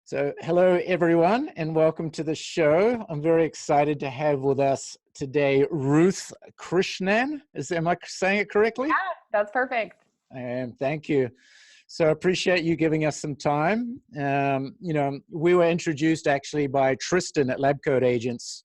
So, hello everyone, and welcome to the show. I'm very excited to have with us today Ruth Krishnan. Am I saying it correctly? Yeah, that's perfect. And thank you. So, I appreciate you giving us some time. We were introduced actually by Tristan at Lab Coat Agents,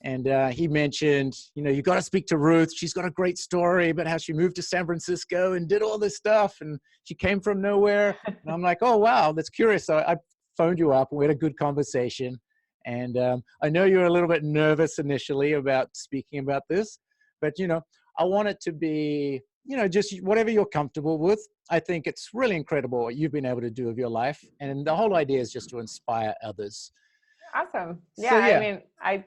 and he mentioned, you got to speak to Ruth. She's got a great story about how she moved to San Francisco and did all this stuff, and she came from nowhere. And I'm like, oh wow, that's curious. So I phoned you up. We had a good conversation, and I know you were a little bit nervous initially about speaking about this, but I want it to be, just whatever you're comfortable with. I think it's really incredible what you've been able to do with your life, and the whole idea is just to inspire others. Awesome. Yeah, So I yeah. mean,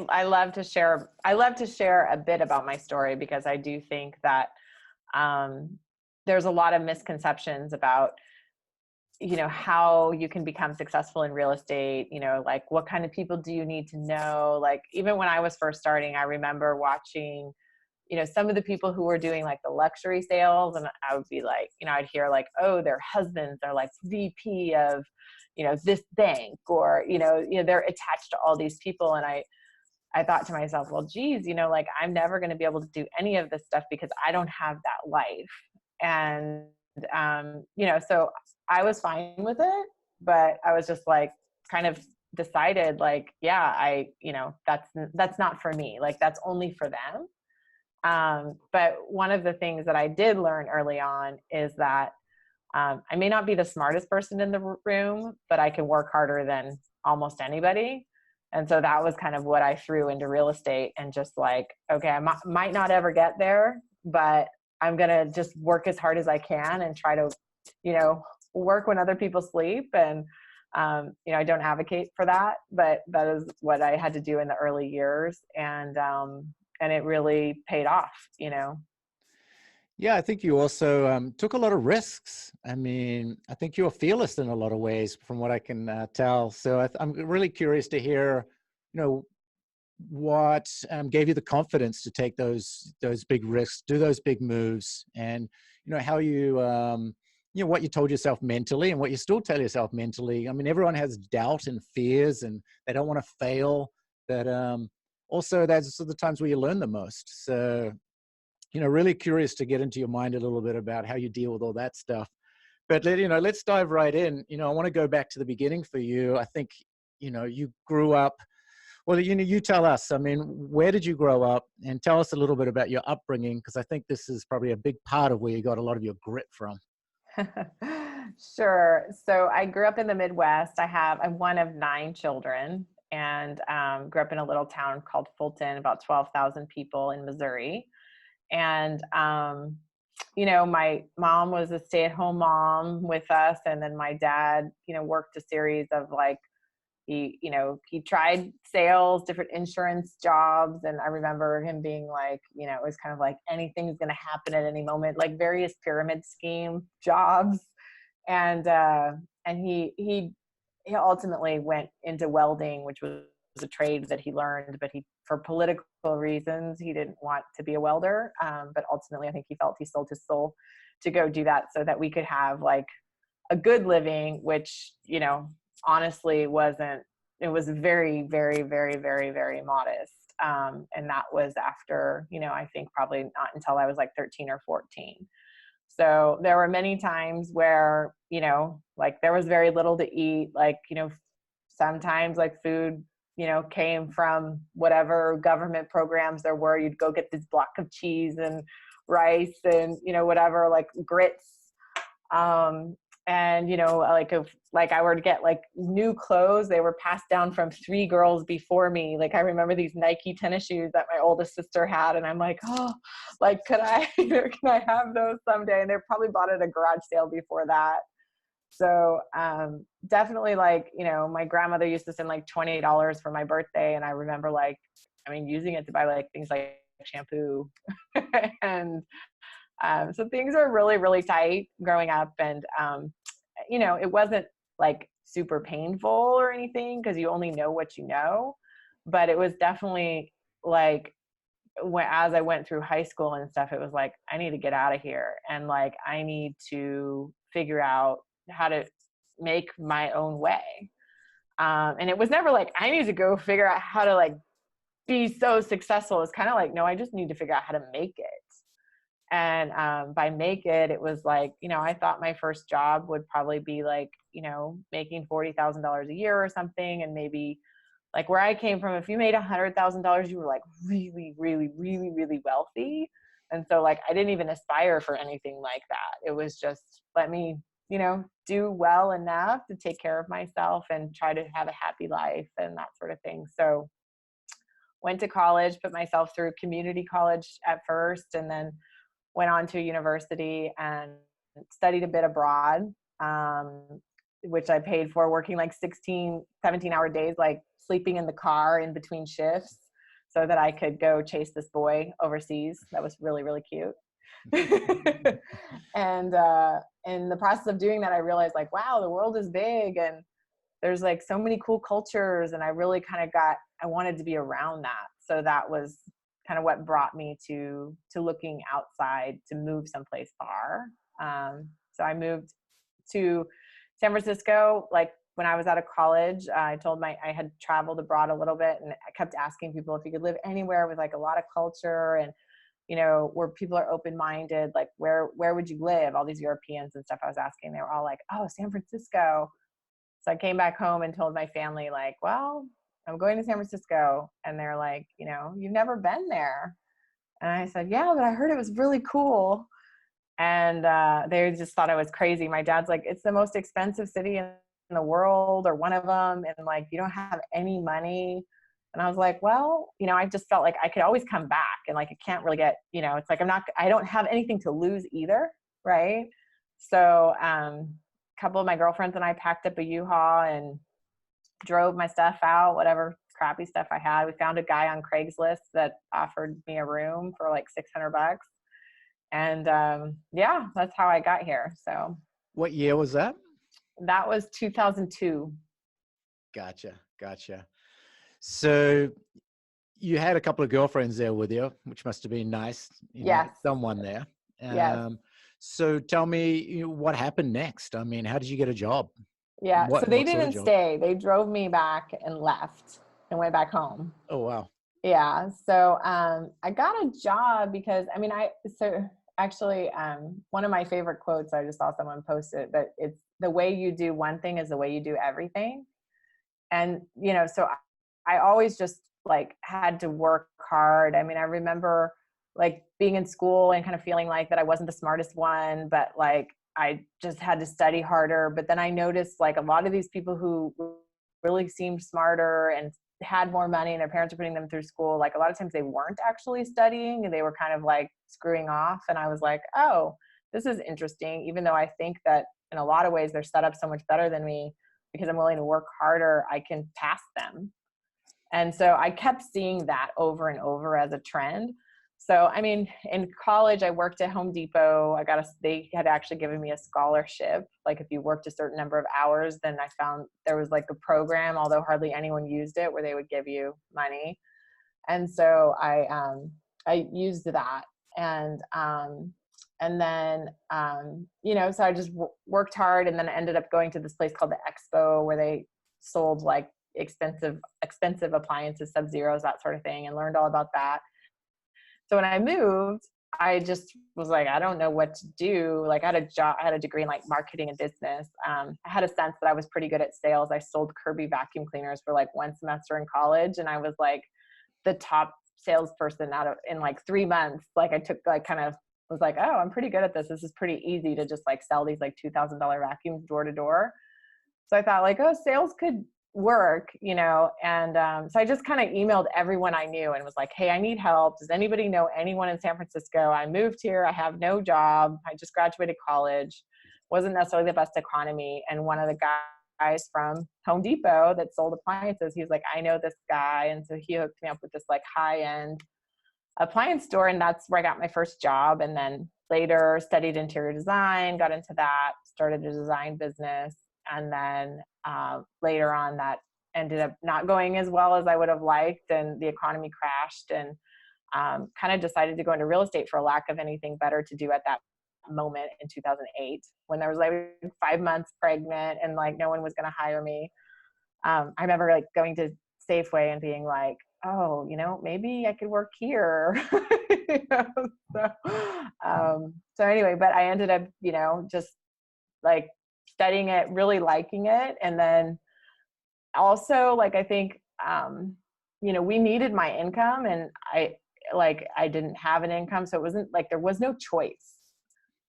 I love to share. I love to share a bit about my story because I do think that there's a lot of misconceptions about how you can become successful in real estate. Like what kind of people do you need to know? Like even when I was first starting, I remember watching some of the people who were doing like the luxury sales, and I would be like, I'd hear like, oh, their husbands are like VP of, this bank, or, they're attached to all these people. And I thought to myself, well, geez, like I'm never going to be able to do any of this stuff because I don't have that life. And, so I was fine with it, but I was just like, kind of decided like, yeah, that's not for me. Like that's only for them. But one of the things that I did learn early on is that I may not be the smartest person in the room, but I can work harder than almost anybody. And so that was kind of what I threw into real estate, and just like, okay, I might not ever get there, but I'm going to just work as hard as I can and try to, work when other people sleep. And, I don't advocate for that, but that is what I had to do in the early years. And it really paid off. Yeah, I think you also took a lot of risks. I mean, I think you were fearless in a lot of ways, from what I can tell. So I'm really curious to hear, what gave you the confidence to take those big risks, do those big moves, and how what you told yourself mentally and what you still tell yourself mentally. I mean, everyone has doubt and fears, and they don't want to fail, but also that's the times where you learn the most. So really curious to get into your mind a little bit about how you deal with all that stuff. But let's dive right in. I want to go back to the beginning for you. I think, you grew up, well, you tell us, I mean, where did you grow up, and tell us a little bit about your upbringing, because I think this is probably a big part of where you got a lot of your grit from. Sure. So I grew up in the Midwest. I'm one of 9 children, and grew up in a little town called Fulton, about 12,000 people in Missouri. And, my mom was a stay-at-home mom with us. And then my dad, worked a series of like, he tried sales, different insurance jobs. And I remember him being like, it was kind of like anything's going to happen at any moment, like various pyramid scheme jobs. And he ultimately went into welding, which was a trade that he learned, but for political reasons, he didn't want to be a welder. But ultimately, I think he felt he sold his soul to go do that so that we could have like a good living, which, honestly wasn't, it was very, very, very, very, very modest. And that was after, I think probably not until I was like 13 or 14. So there were many times where, like there was very little to eat, like, sometimes like food, came from whatever government programs there were. You'd go get this block of cheese and rice and, whatever, like grits. And, like if like I were to get like new clothes, they were passed down from 3 girls before me. Like I remember these Nike tennis shoes that my oldest sister had. And I'm like, oh, like, could I, can I have those someday? And they probably bought at a garage sale before that. So definitely like, my grandmother used to send like $28 for my birthday. And I remember like, using it to buy like things like shampoo. And so things are really, really tight growing up. And, it wasn't like super painful or anything because you only know what you know. But it was definitely like, as I went through high school and stuff, it was like, I need to get out of here. And like, I need to figure out how to make my own way. And it was never like, I need to go figure out how to like be so successful. It's kind of like, no, I just need to figure out how to make it. And by make it, it was like, you know, I thought my first job would probably be like, you know, making $40,000 a year or something. And maybe like where I came from, if you made $100,000, you were like really, really, really, really wealthy. And so like, I didn't even aspire for anything like that. It was just, let me, you know, do well enough to take care of myself and try to have a happy life and that sort of thing. So went to college, put myself through community college at first, and then went on to university and studied a bit abroad, which I paid for, working like 16, 17-hour days, like sleeping in the car in between shifts so that I could go chase this boy overseas. That was really, really cute. And in the process of doing that, I realized like, wow, the world is big and there's like so many cool cultures. And I really kind of I wanted to be around that. So that was kind of what brought me to looking outside to move someplace far. So I moved to San Francisco, like when I was out of college. I had traveled abroad a little bit, and I kept asking people if you could live anywhere with like a lot of culture and, you know, where people are open-minded, like where would you live? All these Europeans and stuff I was asking, they were all like, oh, San Francisco. So I came back home and told my family like, well, I'm going to San Francisco. And they're like, you know, you've never been there. And I said, yeah, but I heard it was really cool. And they just thought I was crazy. My dad's like, it's the most expensive city in the world, or one of them. And like, you don't have any money. And I was like, well, you know, I just felt like I could always come back, and like, I can't really get, you know, it's like, I don't have anything to lose either. Right. So a couple of my girlfriends and I packed up a U-Haul and drove my stuff out, whatever crappy stuff I had. We found a guy on Craigslist that offered me a room for like $600. And yeah, that's how I got here. So What year was that? that was 2002. Gotcha. So you had a couple of girlfriends there with you, which must have been nice. You know, Yes. someone there. Yes. So tell me, you know, what happened next? I mean, how did you get a job? Yeah. So they What sort of didn't job? stay. They drove me back and left and went back home. Oh, wow. Yeah. So I got a job because, I mean, actually, one of my favorite quotes, I just saw someone post it, but it's, the way you do one thing is the way you do everything. And, you know, so I always just like had to work hard. I mean, I remember like being in school and kind of feeling like that I wasn't the smartest one, but like I just had to study harder. But then I noticed like a lot of these people who really seemed smarter and had more money and their parents were putting them through school, like a lot of times they weren't actually studying and they were kind of like screwing off. And I was like, oh, this is interesting, even though I think that in a lot of ways they're set up so much better than me, because I'm willing to work harder, I can pass them. And so I kept seeing that over and over as a trend. So, I mean, in college, I worked at Home Depot. They had actually given me a scholarship. Like if you worked a certain number of hours, then I found there was like a program, although hardly anyone used it, where they would give you money. And so I used that. And then, you know, so I just worked hard, and then I ended up going to this place called the Expo, where they sold like expensive appliances, Sub-Zeros, that sort of thing, and learned all about that. So when I moved, I just was like, I don't know what to do. Like I had a job, I had a degree in like marketing and business. I had a sense that I was pretty good at sales. I sold Kirby vacuum cleaners for like one semester in college, and I was like the top salesperson in like 3 months. Like I took like kind of was like, oh, I'm pretty good at this. This is pretty easy to just like sell these like $2,000 vacuums door to door. So I thought like, oh, sales could work, you know? And so I just kind of emailed everyone I knew and was like, hey, I need help. Does anybody know anyone in San Francisco? I moved here. I have no job. I just graduated college. Wasn't necessarily the best economy. And one of the guys from Home Depot that sold appliances, he was like, I know this guy. And so he hooked me up with this like high-end appliance store. And that's where I got my first job. And then later studied interior design, got into that, started a design business. And then later on that ended up not going as well as I would have liked. And the economy crashed, and kind of decided to go into real estate for lack of anything better to do at that moment in 2008, when there was like 5 months pregnant and like no one was going to hire me. I remember like going to Safeway and being like, oh, maybe I could work here. You know, so anyway, but I ended up, just like studying it, really liking it. And then also like, I think, we needed my income, and I didn't have an income. So it wasn't like, there was no choice.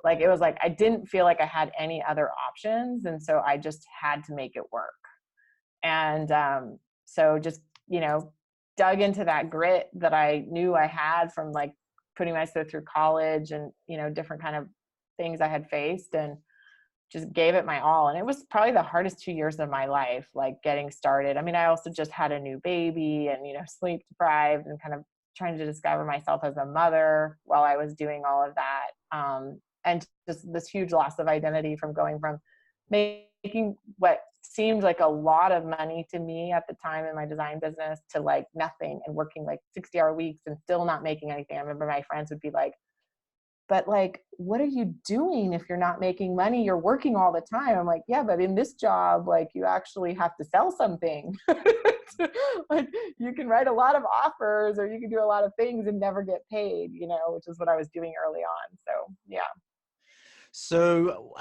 Like, it was like, I didn't feel like I had any other options. And so I just had to make it work. And so just, dug into that grit that I knew I had from like putting myself through college and, different kind of things I had faced, and just gave it my all. And it was probably the hardest 2 years of my life, like getting started. I mean, I also just had a new baby and, sleep deprived, and kind of trying to discover myself as a mother while I was doing all of that. And just this huge loss of identity from going from making what seemed like a lot of money to me at the time in my design business to like nothing, and working like 60-hour weeks and still not making anything. I remember my friends would be like, but like, what are you doing if you're not making money? You're working all the time. I'm like, yeah, but in this job, like, you actually have to sell something. Like, you can write a lot of offers, or you can do a lot of things and never get paid, which is what I was doing early on. So yeah. So,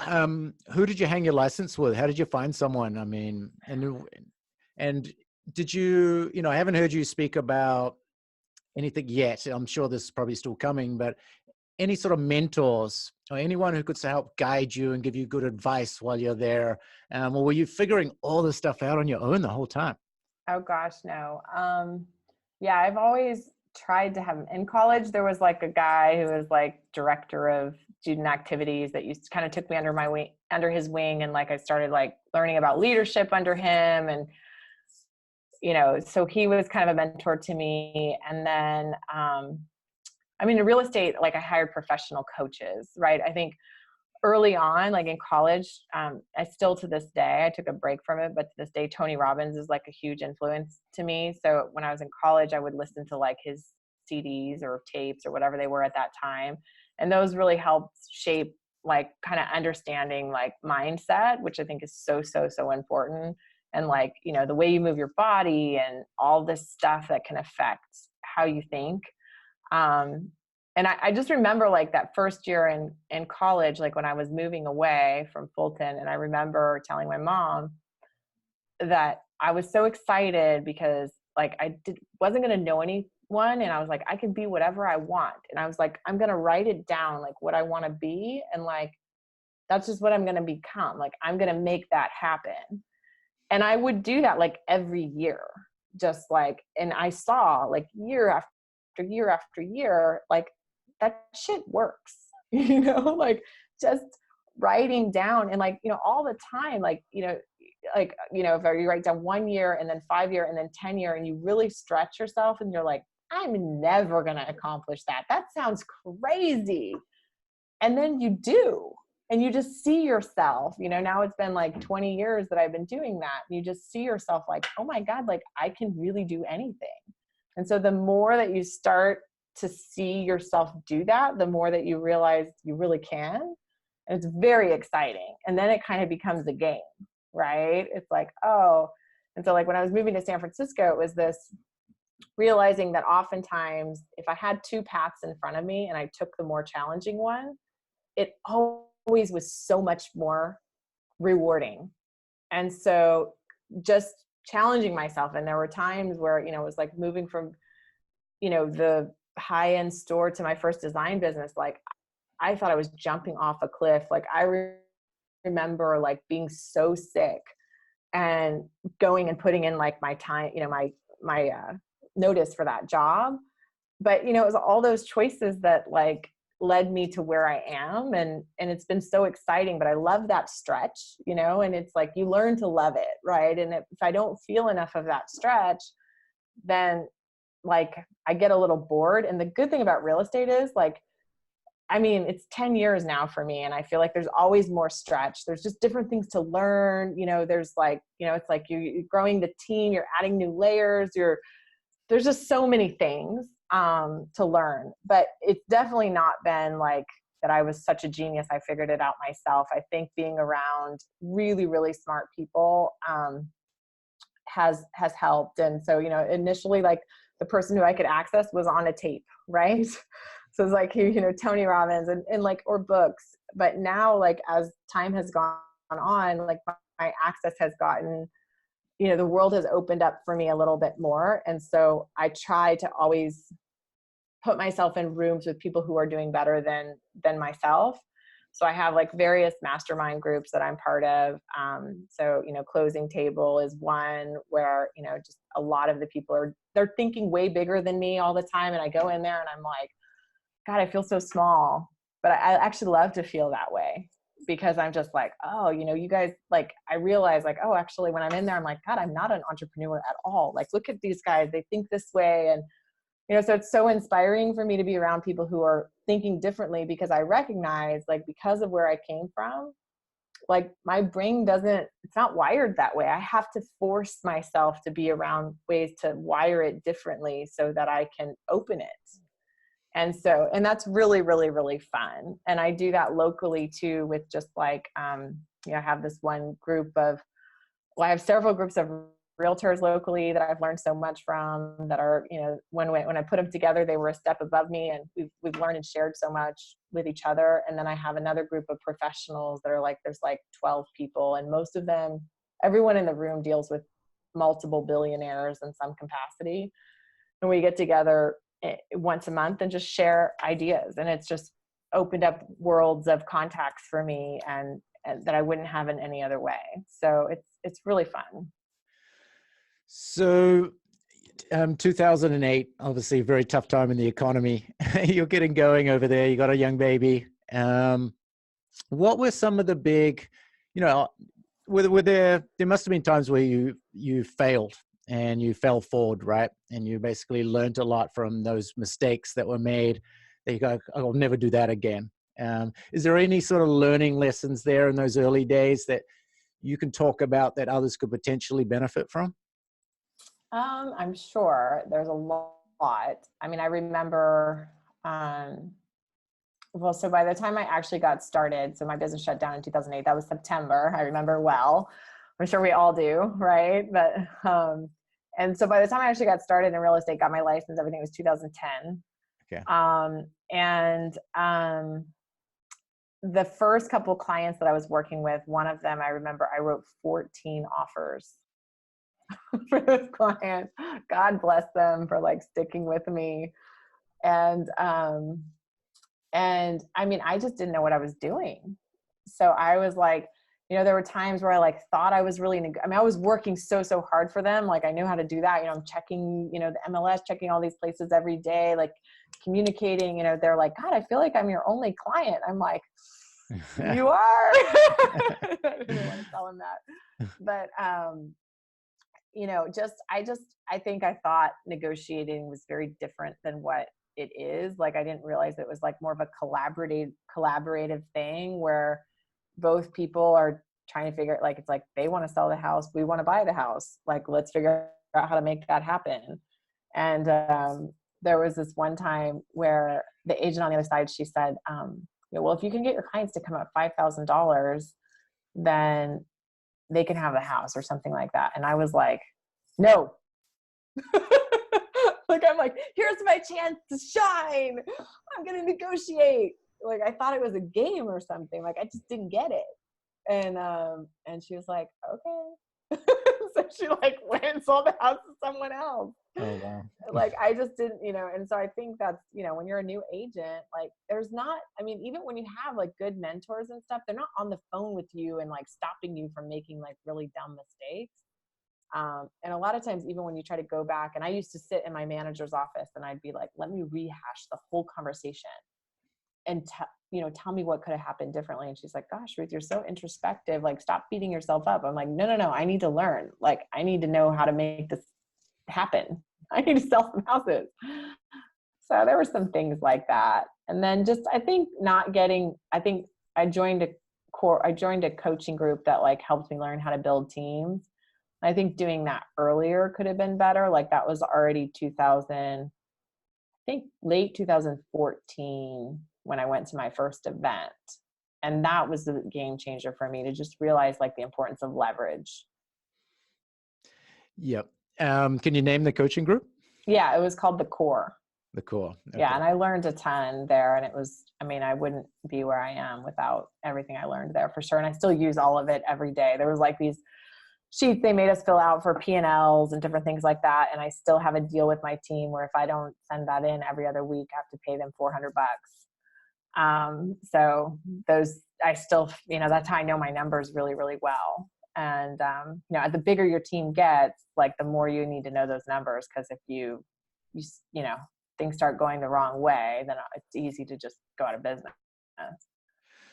who did you hang your license with? How did you find someone? I mean, and did you, I haven't heard you speak about anything yet. I'm sure this is probably still coming, but any sort of mentors or anyone who could help guide you and give you good advice while you're there? Or were you figuring all this stuff out on your own the whole time? Oh gosh, no. Yeah, I've always tried to have, in college, there was like a guy who was like director of student activities that used to kind of took me under his wing. And like, I started like learning about leadership under him. And, so he was kind of a mentor to me. And then, in real estate, like, I hired professional coaches, right? I think early on, like in college, I still, to this day, I took a break from it, but to this day, Tony Robbins is like a huge influence to me. So when I was in college, I would listen to like his CDs or tapes or whatever they were at that time. And those really helped shape like kind of understanding like mindset, which I think is so, so, so important. And like, the way you move your body and all this stuff that can affect how you think. And I just remember like that first year in college, like when I was moving away from Fulton, and I remember telling my mom that I was so excited because like wasn't going to know anyone. And I was like, I can be whatever I want. And I was like, I'm going to write it down, like what I want to be. And like, that's just what I'm going to become. Like, I'm going to make that happen. And I would do that like every year, just like, and I saw like year after year after year, like that shit works, like just writing down and like, all the time, like, if you write down 1 year and then 5 year and then 10 year, and you really stretch yourself and you're like, I'm never going to accomplish that. That sounds crazy. And then you do. And you just see yourself, now it's been like 20 years that I've been doing that. And you just see yourself like, oh my God, like I can really do anything. And so the more that you start to see yourself do that, the more that you realize you really can. And it's very exciting. And then it kind of becomes a game, right? It's like, oh. And so like when I was moving to San Francisco, it was this realizing that oftentimes if I had two paths in front of me and I took the more challenging one, it always was so much more rewarding. And so just challenging myself. And there were times where, it was like moving from, the high-end store to my first design business. Like I thought I was jumping off a cliff. Like I remember like being so sick and going and putting in like my time, my notice for that job. But, it was all those choices that like led me to where I am. And it's been so exciting, but I love that stretch, and it's like, you learn to love it. Right. And if I don't feel enough of that stretch, then like I get a little bored. And the good thing about real estate is like, it's 10 years now for me. And I feel like there's always more stretch. There's just different things to learn. There's like, it's like you're growing the team, you're adding new layers, there's just so many things to learn. But it's definitely not been like that I was such a genius, I figured it out myself. I think being around really, really smart people has helped. And so, you know, initially, like, the person who I could access was on a tape, right? So it's like, you know, Tony Robbins and like, or books. But now, like, as time has gone on, like, my access has gotten, you know, the world has opened up for me a little bit more. And so I try to always put myself in rooms with people who are doing better than myself. So I have like various mastermind groups that I'm part of. So, you know, Closing Table is one where, you know, just a lot of the people they're thinking way bigger than me all the time. And I go in there and I'm like, God, I feel so small. But I actually love to feel that way, because I'm just like, oh, you know, you guys, like, I realize, like, oh, actually, when I'm in there, I'm like, God, I'm not an entrepreneur at all. Like, look at these guys, they think this way. And, you know, so it's so inspiring for me to be around people who are thinking differently, because I recognize, like, because of where I came from, like, my brain it's not wired that way. I have to force myself to be around ways to wire it differently so that I can open it. And so, and that's really, really, really fun. And I do that locally too, with just like, you know, I have this one group I have several groups of realtors locally that I've learned so much from, that are, you know, when I put them together, they were a step above me, and we've learned and shared so much with each other. And then I have another group of professionals that are like, there's like 12 people, and most of them, everyone in the room deals with multiple billionaires in some capacity. And we get together once a month and just share ideas. And it's just opened up worlds of contacts for me, and that I wouldn't have in any other way. So it's really fun. So 2008, obviously a very tough time in the economy. You're getting going over there. You got a young baby. What were some of the big, you know, were there must have been times where you failed and you fell forward, right? And you basically learned a lot from those mistakes that were made, that you go, I'll never do that again. Is there any sort of learning lessons there in those early days that you can talk about that others could potentially benefit from? I'm sure there's a lot. I mean, I remember, well, so by the time I actually got started, so my business shut down in 2008, that was September. I remember well. I'm sure we all do, right? But, and so by the time I actually got started in real estate, got my license, everything was 2010. Okay. The first couple of clients that I was working with, one of them, I remember I wrote 14 offers for this client. God bless them for like sticking with me. And I mean, I just didn't know what I was doing. So I was like, you know, there were times where I like thought I was really, I mean, I was working so hard for them. Like I knew how to do that. You know, I'm checking, you know, the MLS, checking all these places every day, like communicating, you know, they're like, God, I feel like I'm your only client. I'm like, you are. I didn't want to tell him that. But, you know, I think I thought negotiating was very different than what it is. Like, I didn't realize it was like more of a collaborative thing where both people are trying to figure it, like, it's like, they want to sell the house, we want to buy the house. Like, let's figure out how to make that happen. And, there was this one time where the agent on the other side, she said, well, if you can get your clients to come up $5,000, then they can have the house or something like that. And I was like, no. Like, I'm like, here's my chance to shine. I'm going to negotiate. Like, I thought it was a game or something. Like, I just didn't get it. And she was like, okay. So she like went and sold the house to someone else. Oh, wow. Like, I just didn't, you know, and so I think that's, you know, when you're a new agent, like, there's not, I mean, even when you have like good mentors and stuff, they're not on the phone with you and like stopping you from making like really dumb mistakes. And a lot of times, even when you try to go back, and I used to sit in my manager's office and I'd be like, let me rehash the whole conversation and you know, tell me what could have happened differently. And she's like, gosh, Ruth, you're so introspective. Like, stop beating yourself up. I'm like, no, I need to learn. Like, I need to know how to make this happen. I need to sell some houses. So there were some things like that. And then just, I think I joined a coaching group that like helped me learn how to build teams. I think doing that earlier could have been better. Like, that was already 2000, I think late 2014 when I went to my first event. And that was the game changer for me, to just realize like the importance of leverage. Yep. Can you name the coaching group? Yeah, it was called The Core. The Core. Yeah, Okay. and I learned a ton there, and it was, I mean, I wouldn't be where I am without everything I learned there for sure. And I still use all of it every day. There was like these sheets they made us fill out for P&Ls and different things like that. And I still have a deal with my team where if I don't send that in every other week, I have to pay them $400. So those, I still, that's how I know my numbers really, really well. And, the bigger your team gets, like the more you need to know those numbers. Cause if you things start going the wrong way, then it's easy to just go out of business.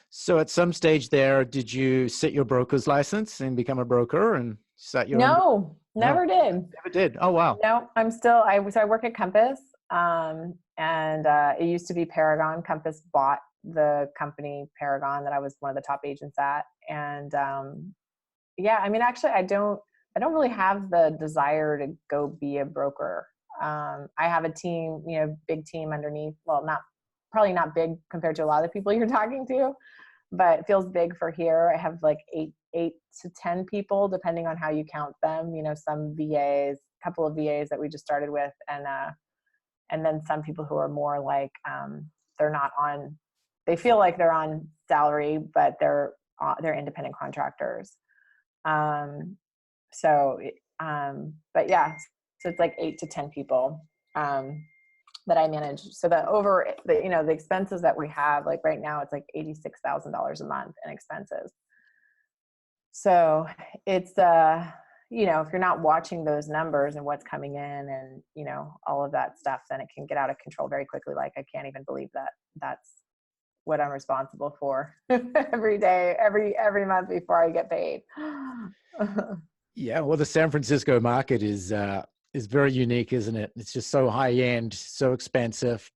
So at some stage there, did you sit your broker's license and become a broker and start your own? No, No, never did. never did. Oh, wow. No, I work at Compass. And it used to be Paragon. Compass bought the company Paragon that I was one of the top agents at. And yeah, I mean, actually, I don't really have the desire to go be a broker. I have a team, big team underneath. Well, probably not big compared to a lot of the people you're talking to, but it feels big for here. I have like eight to 10 people, depending on how you count them. Some VAs, a couple of VAs that we just started with, and then some people who are more like they're not on. They feel like they're on salary, but they're independent contractors. But yeah, so it's like 8 to 10 people that I manage. So the expenses that we have, like right now, it's like $86,000 a month in expenses. So it's if you're not watching those numbers and what's coming in and all of that stuff, then it can get out of control very quickly. Like I can't even believe that that's what I'm responsible for every day, every month before I get paid. Yeah, well, the San Francisco market is very unique, isn't it? It's just so high end, so expensive.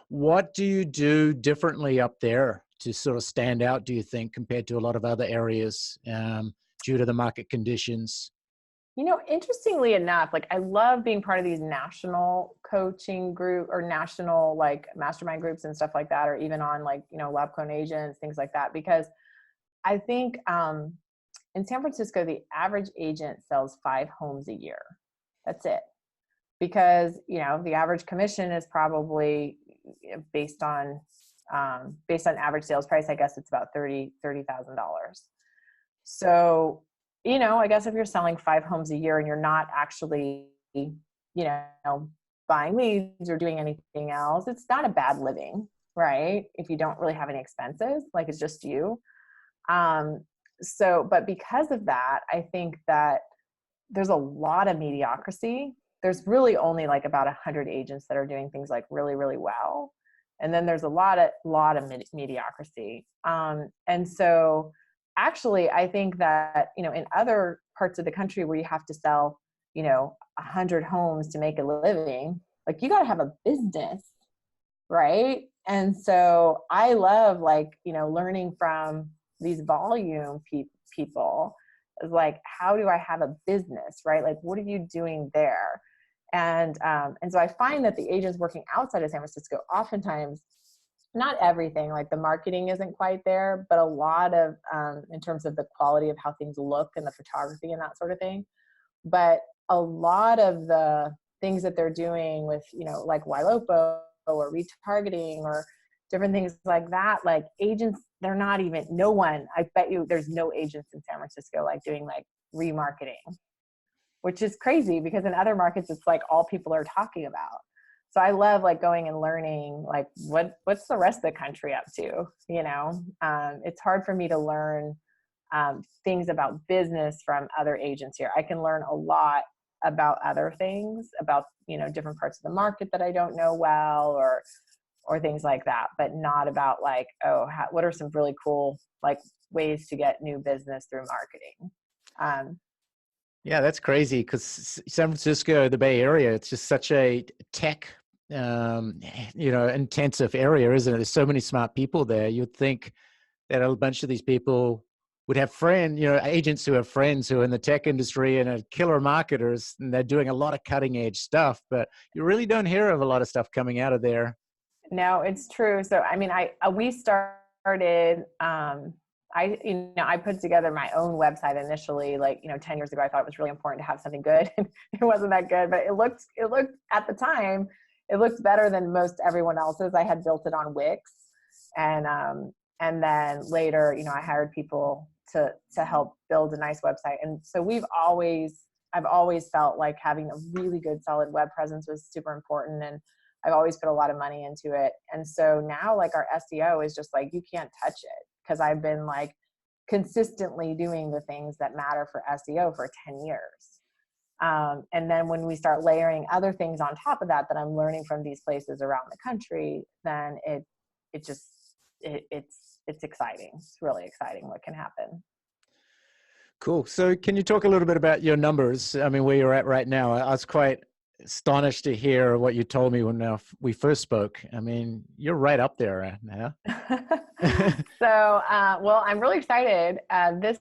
What do you do differently up there to sort of stand out, do you think, compared to a lot of other areas due to the market conditions? Interestingly enough, like I love being part of these national coaching group or national like mastermind groups and stuff like that, or even on like, LabCon agents, things like that, because I think in San Francisco, the average agent sells 5 homes a year. That's it. Because, the average commission is probably based on average sales price. I guess it's about $30,000. So, I guess if you're selling 5 homes a year and you're not actually, buying leads or doing anything else, it's not a bad living, right? If you don't really have any expenses, like it's just you. But because of that, I think that there's a lot of mediocrity. There's really only like about 100 agents that are doing things like really, really well. And then there's a lot of mediocrity. And so actually, I think that, in other parts of the country where you have to sell, 100 homes to make a living, like you got to have a business, right? And so I love learning from these volume people is like, how do I have a business, right? Like, what are you doing there? And so I find that the agents working outside of San Francisco, oftentimes, not everything, like the marketing isn't quite there, but a lot of, in terms of the quality of how things look and the photography and that sort of thing. But a lot of the things that they're doing with, like YLOPO or retargeting or different things like that, like agents, they're not even, no one, I bet you there's no agents in San Francisco like doing like remarketing, which is crazy because in other markets, it's like all people are talking about. So I love like going and learning like what's the rest of the country up to, it's hard for me to learn things about business from other agents here. I can learn a lot about other things, about, different parts of the market that I don't know well, or things like that, but not about like, what are some really cool like ways to get new business through marketing. Yeah, that's crazy because San Francisco, the Bay Area, it's just such a tech, intensive area, isn't it? There's so many smart people there. You'd think that a bunch of these people would have agents who have friends who are in the tech industry and are killer marketers, and they're doing a lot of cutting edge stuff, but you really don't hear of a lot of stuff coming out of there. No, it's true. So, I mean, we started I put together my own website initially, like, 10 years ago. I thought it was really important to have something good. And it wasn't that good, but it looked at the time, it looked better than most everyone else's. I had built it on Wix. And then later, I hired people to help build a nice website. And so I've always felt like having a really good, solid web presence was super important. And I've always put a lot of money into it. And so now, like, our SEO is just like, you can't touch it, because I've been like consistently doing the things that matter for SEO for 10 years. And then when we start layering other things on top of that I'm learning from these places around the country, then it's exciting. It's really exciting what can happen. Cool. So can you talk a little bit about your numbers? I mean, where you're at right now? I was quite astonished to hear what you told me when we first spoke. I mean, you're right up there now. So, well, I'm really excited. This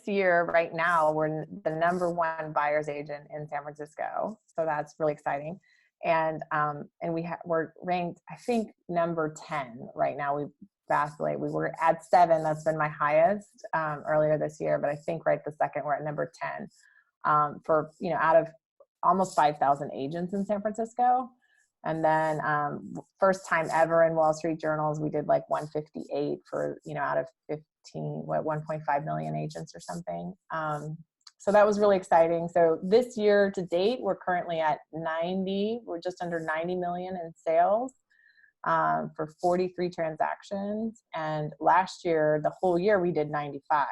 year, right now, we're the number one buyer's agent in San Francisco. So that's really exciting. And we're ranked, I think, number 10 right now. We've vacillate. We were at 7. That's been my highest earlier this year, but I think right this second we're at number 10 for, out of almost 5,000 agents in San Francisco. And then first time ever in Wall Street Journals, we did like 158 for, out of 1.5 million agents or something. So that was really exciting. So this year to date, we're currently at 90. We're just under 90 million in sales for 43 transactions. And last year, the whole year, we did 95.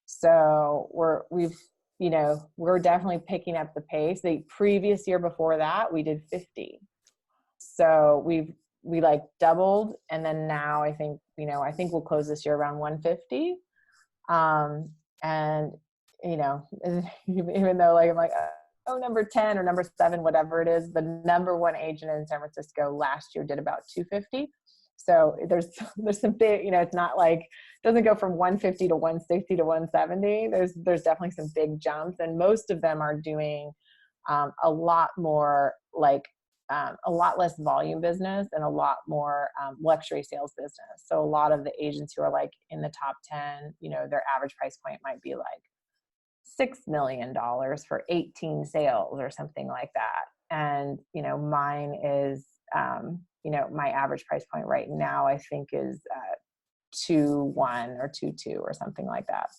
So we're definitely picking up the pace. The previous year before that, we did 50. So we like doubled. And then now I think we'll close this year around 150. And, even though I'm like, number 10 or number 7, whatever it is, the number one agent in San Francisco last year did about 250. So there's some big, it's not like, it doesn't go from 150 to 160 to 170. There's definitely some big jumps, and most of them are doing a lot more, like a lot less volume business and a lot more luxury sales business. So a lot of the agents who are like in the top 10, their average price point might be like $6 million for 18 sales or something like that. And, mine is, my average price point right now, I think is 2.1 or 2.2 or something like that.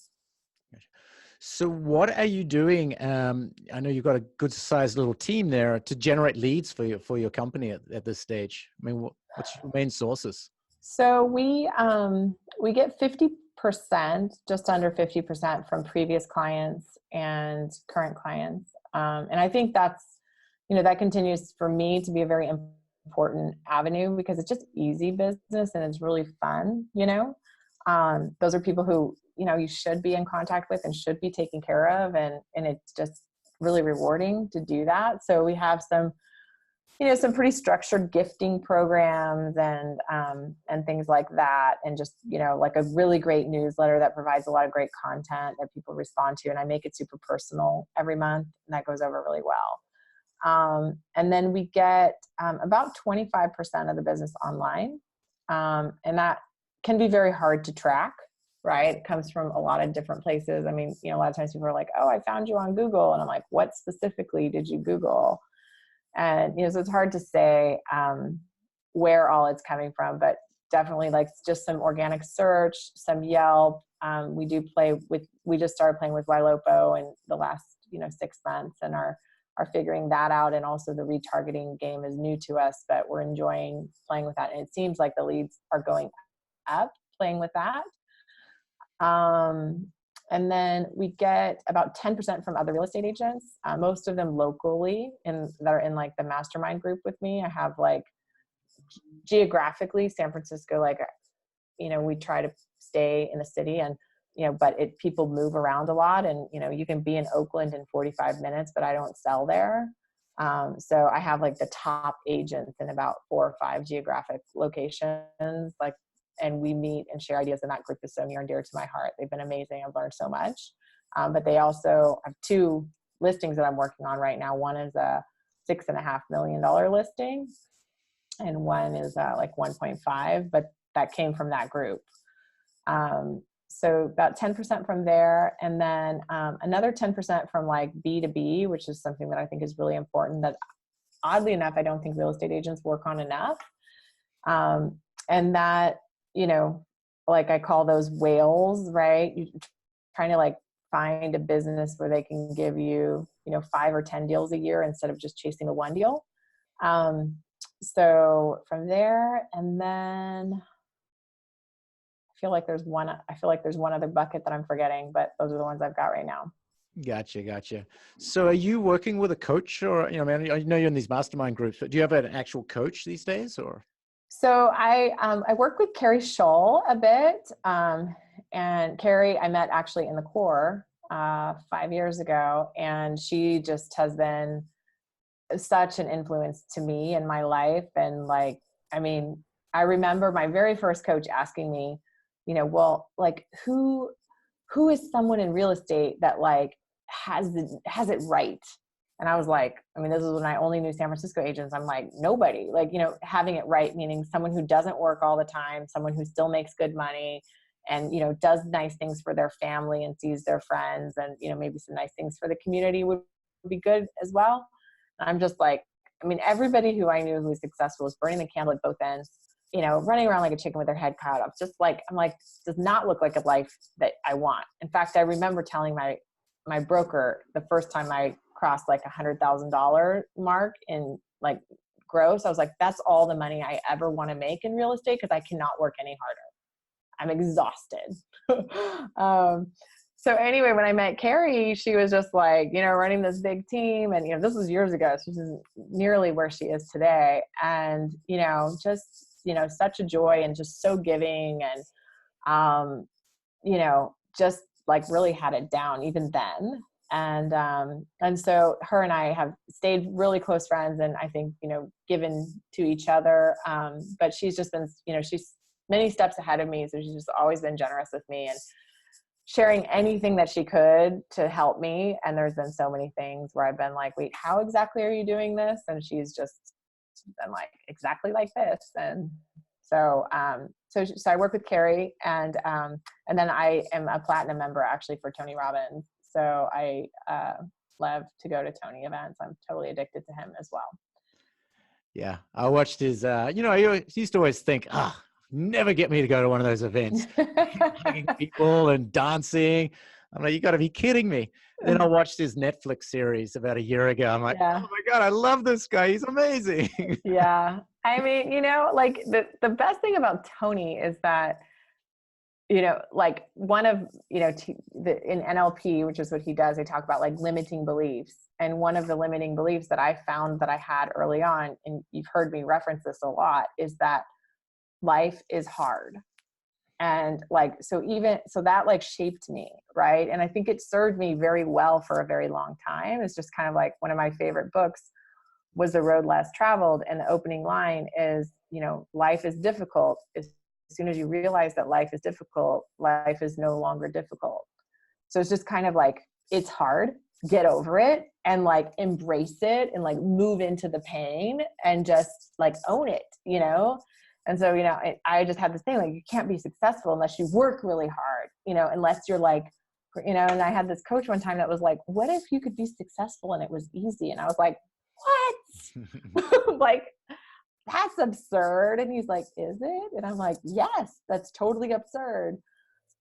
So what are you doing? I know you've got a good sized little team there to generate leads for your company at this stage. I mean, what's your main sources? So we get 50%, just under 50% from previous clients and current clients. And I think that's, that continues for me to be a very important avenue, because it's just easy business and it's really fun. Those are people who, you should be in contact with and should be taken care of. And it's just really rewarding to do that. So we have some pretty structured gifting programs and things like that. And just, like a really great newsletter that provides a lot of great content that people respond to. And I make it super personal every month, and that goes over really well. And then we get about 25% of the business online. And that can be very hard to track, right? It comes from a lot of different places. I mean, a lot of times people are like, oh, I found you on Google. And I'm like, what specifically did you Google? And, so it's hard to say where all it's coming from, but definitely like just some organic search, some Yelp. We just started playing with Ylopo in the last, 6 months, and are figuring that out. And also the retargeting game is new to us, but we're enjoying playing with that. And it seems like the leads are going up playing with that. And then we get about 10% from other real estate agents, most of them locally that are in like the mastermind group with me. I have like geographically San Francisco, like, we try to stay in the city, and, but people move around a lot, and, you can be in Oakland in 45 minutes, but I don't sell there. So I have like the top agents in about 4 or 5 geographic locations, like, and we meet and share ideas, and that group is so near and dear to my heart. They've been amazing. I've learned so much. But they also have 2 listings that I'm working on right now. One is a $6.5 million listing, and one is like 1.5, but that came from that group. So about 10% from there. And then another 10% from like B2B, which is something that I think is really important that oddly enough, I don't think real estate agents work on enough. And that, you know, like I call those whales, right? You're trying to like find a business where they can give you, you know, 5 or 10 deals a year instead of just chasing the one deal. So from there, and then I feel like there's one other bucket that I'm forgetting, but those are the ones I've got right now. Gotcha. So are you working with a coach, or, you know, I mean, I know you're in these mastermind groups, but do you have an actual coach these days, or? So I work with Keri Shull a bit. And Keri, I met actually in the core 5 years ago, and she just has been such an influence to me in my life. And like, I mean, I remember my very first coach asking me, you know, well, like who is someone in real estate that like has it right? And I was like, I mean, this is when I only knew San Francisco agents. I'm like, nobody, like, you know, having it right, meaning someone who doesn't work all the time, someone who still makes good money and, you know, does nice things for their family and sees their friends and, you know, maybe some nice things for the community would be good as well. And I'm just like, I mean, everybody who I knew who was successful was burning the candle at both ends, you know, running around like a chicken with their head cut off. Just like, I'm like, does not look like a life that I want. In fact, I remember telling my broker the first time I crossed like $100,000 mark in like gross, I was like, that's all the money I ever want to make in real estate because I cannot work any harder. I'm exhausted. So anyway, when I met Keri, she was just like, you know, running this big team. And, you know, this was years ago. So she's nearly where she is today. And, you know, just, you know, such a joy and just so giving and, you know, just like really had it down even then. And so her and I have stayed really close friends and I think, you know, given to each other. But she's just been, you know, she's many steps ahead of me. So she's just always been generous with me and sharing anything that she could to help me. And there's been so many things where I've been like, wait, how exactly are you doing this? And she's just been like, exactly like this. And so, so I work with Keri and then I am a platinum member actually for Tony Robbins. So I love to go to Tony events. I'm totally addicted to him as well. Yeah. I watched his, you know, I used to always think, never get me to go to one of those events, hugging people and dancing. I'm like, you got to be kidding me. Then I watched his Netflix series about a year ago. I'm like, oh my God, I love this guy. He's amazing. Yeah. I mean, you know, like the best thing about Tony is that, you know, like one of, you know, in NLP, which is what he does, they talk about like limiting beliefs. And one of the limiting beliefs that I found that I had early on, and you've heard me reference this a lot, is that life is hard. And like, so that like shaped me. Right. And I think it served me very well for a very long time. It's just kind of like one of my favorite books was The Road Less Traveled. And the opening line is, you know, life is difficult. As soon as you realize that life is difficult, life is no longer difficult. So it's just kind of like, it's hard, get over it and like embrace it and like move into the pain and just like own it, you know? And so, you know, I just had this thing, like, you can't be successful unless you work really hard, you know, unless you're like, you know, and I had this coach one time that was like, what if you could be successful and it was easy? And I was like, what? Like, that's absurd. And he's like, is it? And I'm like, yes, that's totally absurd.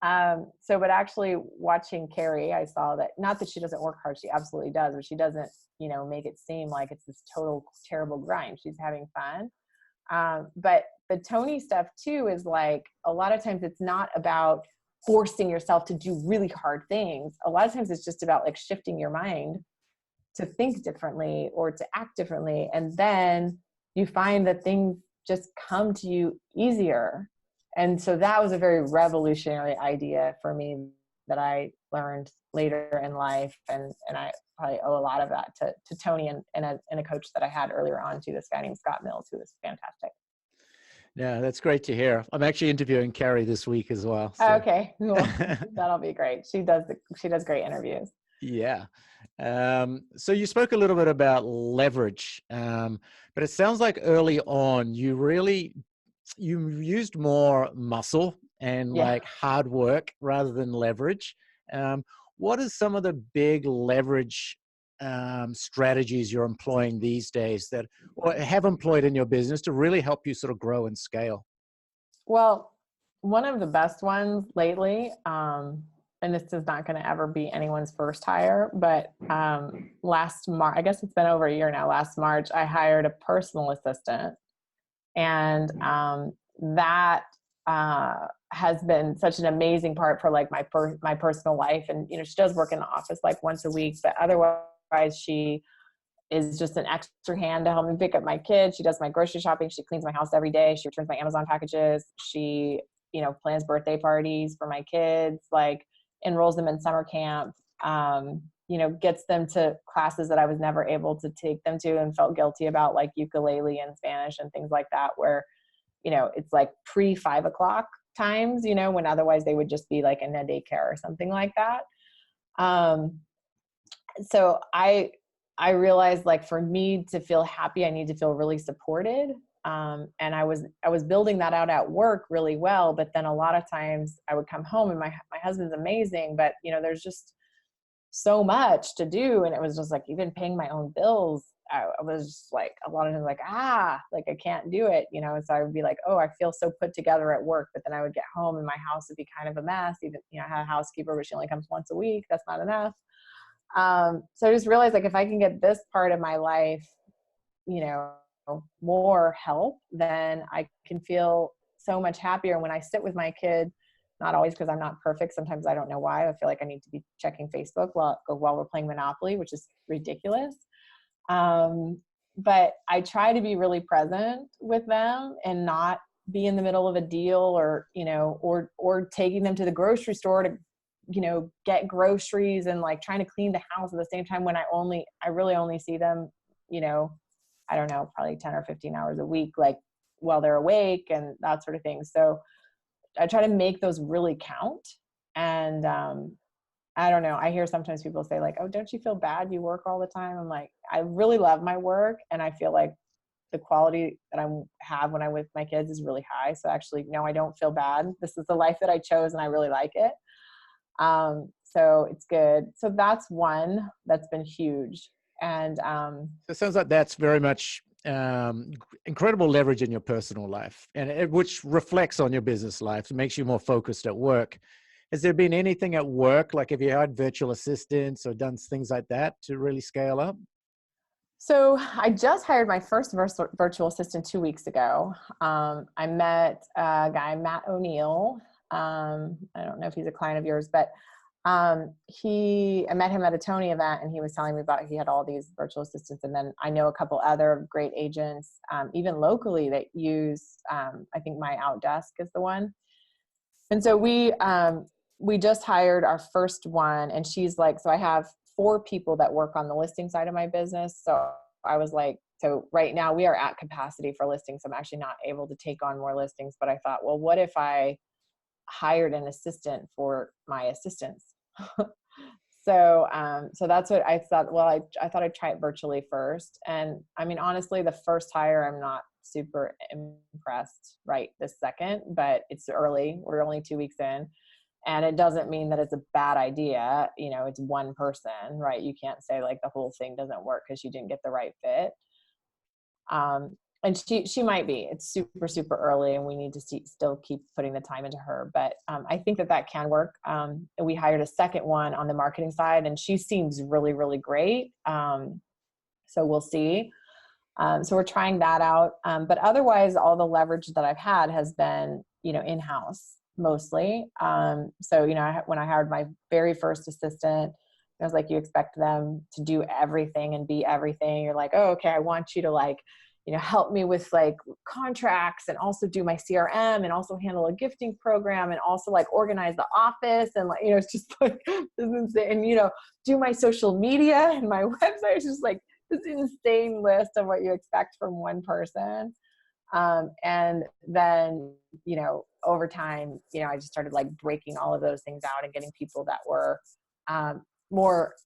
But actually watching Keri, I saw that, not that she doesn't work hard, she absolutely does, but she doesn't, you know, make it seem like it's this total terrible grind. She's having fun. But the Tony stuff too is like, a lot of times it's not about forcing yourself to do really hard things. A lot of times it's just about like shifting your mind to think differently or to act differently. And then you find that things just come to you easier. And so that was a very revolutionary idea for me that I learned later in life. And I probably owe a lot of that to Tony and a coach that I had earlier on too, this guy named Scott Mills, who was fantastic. Yeah, that's great to hear. I'm actually interviewing Keri this week as well. So. Okay, cool. That'll be great. She does great interviews. Yeah. So you spoke a little bit about leverage, but it sounds like early on you used more muscle and Yeah. like hard work rather than leverage. What are some of the big leverage strategies you're employing these days that, or have employed in your business to really help you sort of grow and scale? Well, one of the best ones lately, and this is not going to ever be anyone's first hire, but last March, I guess it's been over a year now. Last March, I hired a personal assistant, and that has been such an amazing part for like my personal life. And she does work in the office like once a week, but otherwise she is just an extra hand to help me pick up my kids. She does my grocery shopping. She cleans my house every day. She returns my Amazon packages. She, plans birthday parties for my kids, like enrolls them in summer camp, gets them to classes that I was never able to take them to and felt guilty about, like ukulele and Spanish and things like that, where, it's like pre 5 o'clock times, when otherwise they would just be like in a daycare or something like that. So I realized, like, for me to feel happy, I need to feel really supported. And I was building that out at work really well, but then a lot of times I would come home and my husband's amazing, but there's just so much to do. And it was just like, even paying my own bills, I was just like, a lot of times like, like I can't do it, and so I would be like, oh, I feel so put together at work, but then I would get home and my house would be kind of a mess. Even, I had a housekeeper, but she only comes once a week. That's not enough. So I just realized, like, if I can get this part of my life, more help, then I can feel so much happier. When I sit with my kid, not always, because I'm not perfect. Sometimes I don't know why. I feel like I need to be checking Facebook while we're playing Monopoly, which is ridiculous. But I try to be really present with them and not be in the middle of a deal, or, or taking them to the grocery store to, get groceries and like trying to clean the house at the same time, when I really only see them, I don't know, probably 10 or 15 hours a week, like while they're awake and that sort of thing. So I try to make those really count. And, I don't know. I hear sometimes people say like, oh, don't you feel bad? You work all the time. I'm like, I really love my work. And I feel like the quality that I have when I'm with my kids is really high. So actually, no, I don't feel bad. This is the life that I chose and I really like it. So it's good. So that's one that's been huge. And, It sounds like that's very much incredible leverage in your personal life, and which reflects on your business life. It makes you more focused at work. Has there been anything at work, like have you had virtual assistants or done things like that to really scale up? so I just hired my first virtual assistant 2 weeks ago. I met a guy, Matt O'Neill. I don't know if he's a client of yours, but I met him at a Tony event, and he was telling me about, he had all these virtual assistants. And then I know a couple other great agents, even locally, that use, I think My Outdesk is the one. And so we just hired our first one, and she's like, so I have 4 people that work on the listing side of my business. So I was like, so right now we are at capacity for listings. I'm actually not able to take on more listings, but I thought, well, what if I hired an assistant for my assistants? So that's what I thought. Well, I thought I'd try it virtually first. And I mean, honestly, the first hire, I'm not super impressed right this second, but it's early. We're only 2 weeks in. And it doesn't mean that it's a bad idea. It's one person, right? You can't say like the whole thing doesn't work because you didn't get the right fit. And she might be. It's super, super early, and we need to still keep putting the time into her. But I think that can work. We hired a second one on the marketing side, and she seems really, really great. So we'll see. So we're trying that out. But otherwise, all the leverage that I've had has been, in-house mostly. So, when I hired my very first assistant, I was like, you expect them to do everything and be everything. You're like, oh, okay, I want you to like, help me with like contracts, and also do my CRM, and also handle a gifting program, and also like organize the office. And like, it's just like, this is insane. And, do my social media and my website. It's just like this insane list of what you expect from one person. And then, over time, I just started like breaking all of those things out and getting people that were,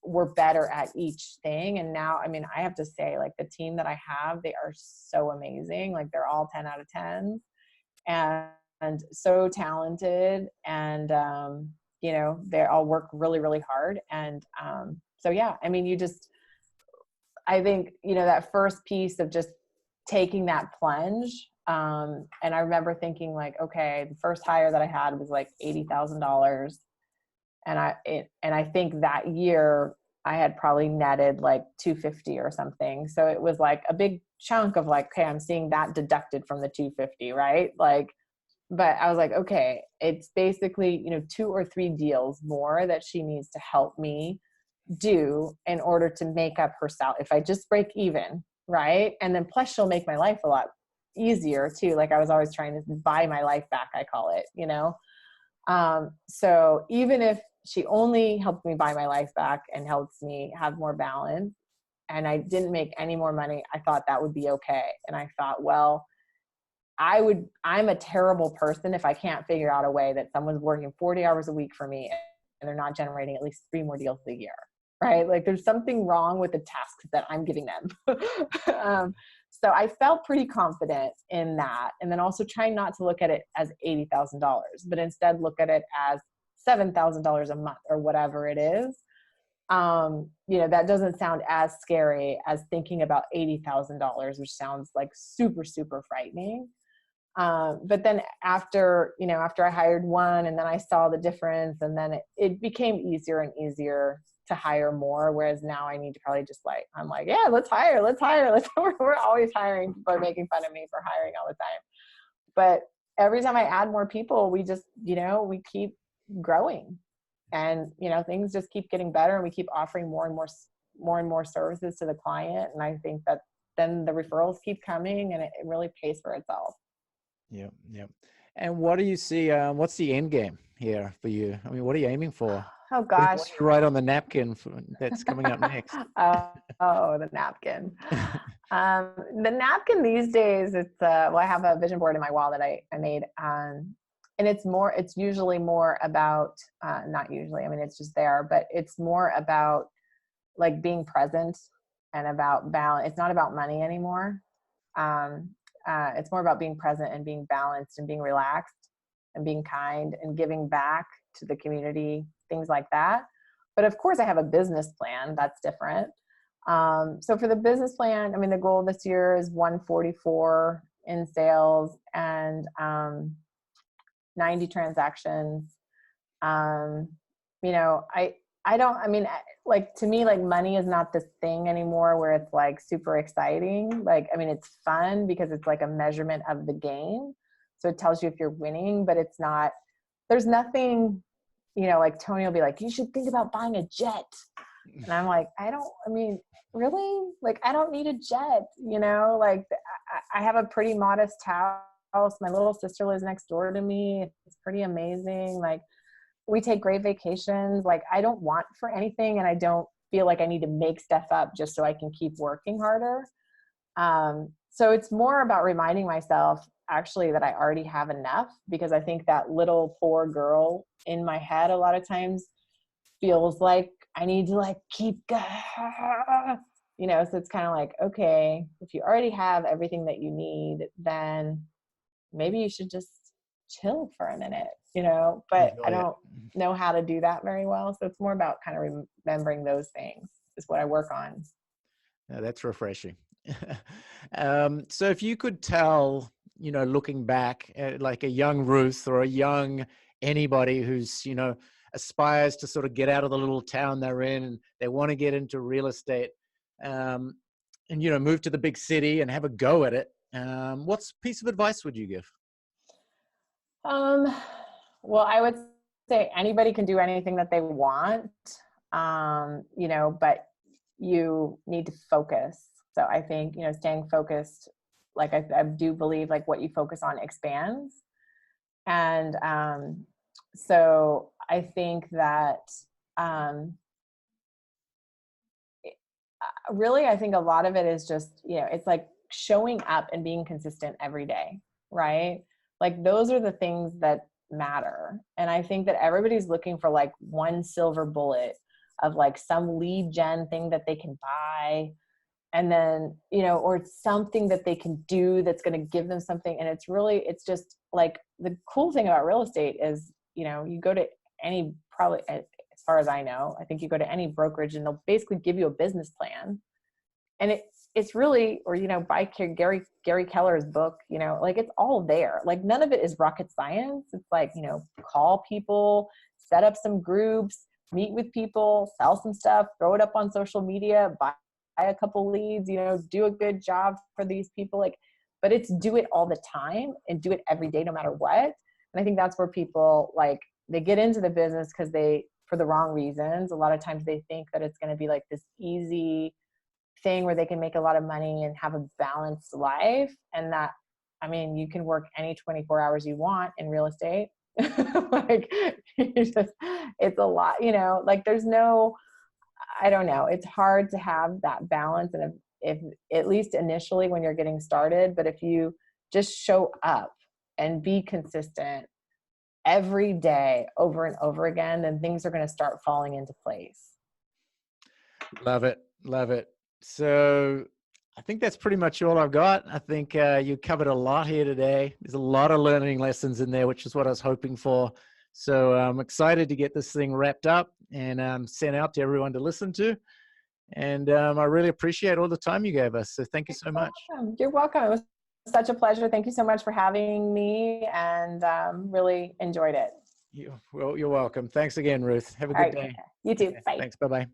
were better at each thing. And now, I mean, I have to say, like, the team that I have, they are so amazing. Like, they're all 10 out of 10s. And so talented, and you know, they all work really, really hard. And so yeah, I mean, I think, you know, that first piece of just taking that plunge. And I remember thinking like, okay, the first hire that I had was like $80,000. And I think that year I had probably netted like 250 or something. So it was like a big chunk of like, okay, I'm seeing that deducted from the 250, right? Like, but I was like, okay, it's basically, you know, 2 or 3 deals more that she needs to help me do in order to make up her salary. If I just break even, right? And then plus she'll make my life a lot easier too. Like I was always trying to buy my life back, I call it, you know? So even if she only helped me buy my life back and helps me have more balance, and I didn't make any more money, I thought that would be okay. And I thought, well, I'm a terrible person if I can't figure out a way that someone's working 40 hours a week for me and they're not generating at least 3 more deals a year, right? Like there's something wrong with the tasks that I'm giving them. So I felt pretty confident in that. And then also trying not to look at it as $80,000, but instead look at it as $7,000 a month or whatever it is. You know, that doesn't sound as scary as thinking about $80,000, which sounds like super, super frightening. But then after I hired one and then I saw the difference, and then it became easier and easier to hire more. Whereas now I need to probably just like, I'm like, yeah, let's hire. We're always hiring. People are making fun of me for hiring all the time. But every time I add more people, we just, you know, we keep growing, and, you know, things just keep getting better, and we keep offering more and more services to the client. And I think that then the referrals keep coming, and it really pays for itself. Yeah, yeah. And what do you see? What's the end game here for you? I mean, what are you aiming for? Oh What gosh. do you write on the napkin that's coming up next? Oh, the napkin. The napkin these days, it's well, I have a vision board in my wall that I made, and it's usually more about not usually, I mean, it's just there, but it's more about like being present and about balance. It's not about money anymore. It's more about being present and being balanced and being relaxed and being kind and giving back to the community, things like that. But of course I have a business plan that's different. So for the business plan, I mean, the goal this year is 144 in sales and 90 transactions. You know, like, to me, like, money is not this thing anymore where it's like super exciting. Like, I mean, it's fun because it's like a measurement of the game. So it tells you if you're winning, but it's not, there's nothing, you know, like Tony will be like, you should think about buying a jet. And I'm like, really? Like, I don't need a jet, you know, like I have a pretty modest house. My little sister lives next door to me. It's pretty amazing. Like, we take great vacations. Like, I don't want for anything, and I don't feel like I need to make stuff up just so I can keep working harder. So it's more about reminding myself actually that I already have enough, because I think that little poor girl in my head a lot of times feels like I need to like keep going, you know. So it's kind of like, okay, if you already have everything that you need, then maybe you should just chill for a minute, you know. But I don't know how to do that very well. So it's more about kind of remembering those things is what I work on. Yeah, that's refreshing. So if you could tell, you know, looking back at like a young Ruth or a young anybody who's, you know, aspires to sort of get out of the little town they're in and they want to get into real estate, and, you know, move to the big city and have a go at it, what piece of advice would you give? Well, I would say anybody can do anything that they want, you know, but you need to focus. So I think, you know, staying focused, like I do believe like what you focus on expands. And so I think that really, I think a lot of it is just, you know, it's like showing up and being consistent every day, right? Like those are the things that matter. And I think that everybody's looking for like one silver bullet of like some lead gen thing that they can buy, and then, you know, or something that they can do that's going to give them something. And it's just like, the cool thing about real estate is, you know, you go to any, probably as far as I know, I think you go to any brokerage and they'll basically give you a business plan. And it's really, or, you know, buy Gary Keller's book, you know, like it's all there. Like none of it is rocket science. It's like, you know, call people, set up some groups, meet with people, sell some stuff, throw it up on social media, buy a couple leads, you know, do a good job for these people. Like, but it's do it all the time and do it every day, no matter what. And I think that's where people, like, they get into the business because for the wrong reasons. A lot of times they think that it's going to be like this easy thing where they can make a lot of money and have a balanced life. And that, I mean, you can work any 24 hours you want in real estate. Like, it's a lot, you know, like there's no, I don't know. It's hard to have that balance. And if at least initially when you're getting started, but if you just show up and be consistent every day over and over again, then things are going to start falling into place. Love it. Love it. So I think that's pretty much all I've got. I think you covered a lot here today. There's a lot of learning lessons in there, which is what I was hoping for. So I'm excited to get this thing wrapped up and sent out to everyone to listen to. And I really appreciate all the time you gave us. So thank you so much. You're welcome. It was such a pleasure. Thank you so much for having me, and really enjoyed it. Well, you're welcome. Thanks again, Ruth. Have a good day. You too. Okay. Bye. Thanks. Bye-bye.